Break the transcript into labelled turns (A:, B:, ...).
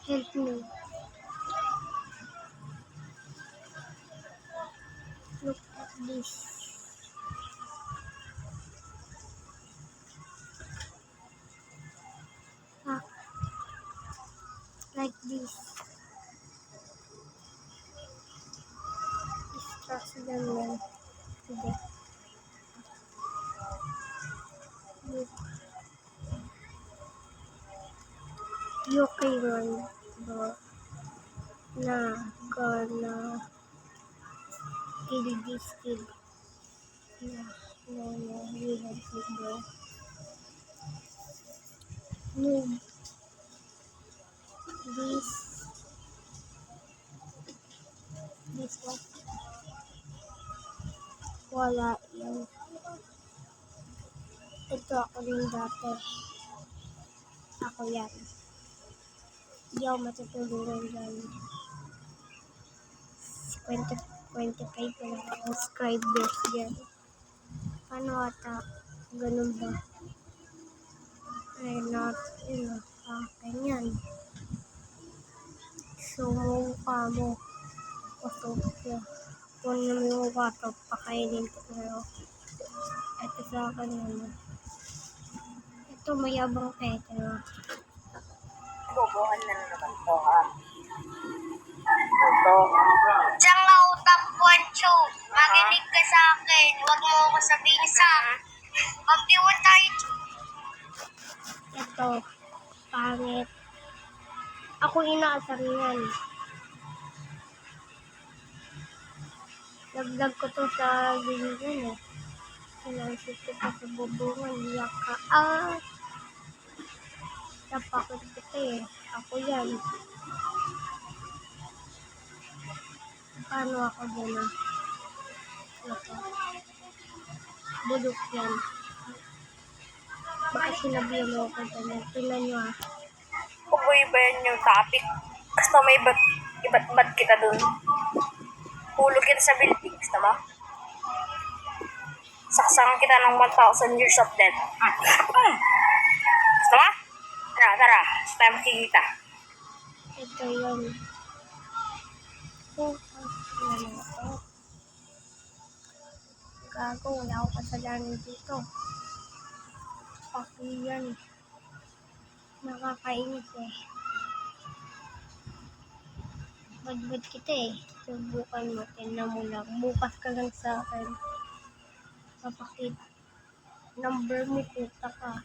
A: Help me. Look at this. Ah, like this. Distract them well. Today. Look. You okay, run, bro. Gonna kill this kid. No, you help me, bro. Move this one. Wala yan. Ito ako rin dati. Ako yan. Hindi ako matutulungan dyan. 25 na lang ang subscribers dyan. Paano ata? Ganun ba? Ay, not, ganyan. So, mukha mo. Kung yung mukha to, pakainin ko kayo. Ito sa akin naman. Ito, mayabang ito.
B: Bobohan na naman to, ha? Ito.
C: Diyan nga utang Poncho. Makinig ka sa akin. Huwag mo ako sabihin sa magdiwan tayo.
A: Ito, pangit. Ako inaasar yan. Lagdag ko to sa biligan eh. Sinasip ko pa sa bubungan. Liyak ka. Napakot kita eh. Ako yan. Paano ako dyan ah? Ito. Bulok yan. Baka sinabihan mo ako dyan. Tingnan nyo ah.
B: Uboy ba yan yung topic? Gusto may iba't kita dun. Hulog kita sa building. Gusto mo? Saksakan kita ng 1,000 years of death. Gusto mo? Tara. Tayo makikita.
A: Ito yun. Gago, wala akong kasalanan dito. Okay yan. Nakakainis eh. Badbad kita eh. Subukan mo, tingnan mo lang. Bukas ka lang sa akin. Papakita. Number mo, puta ka.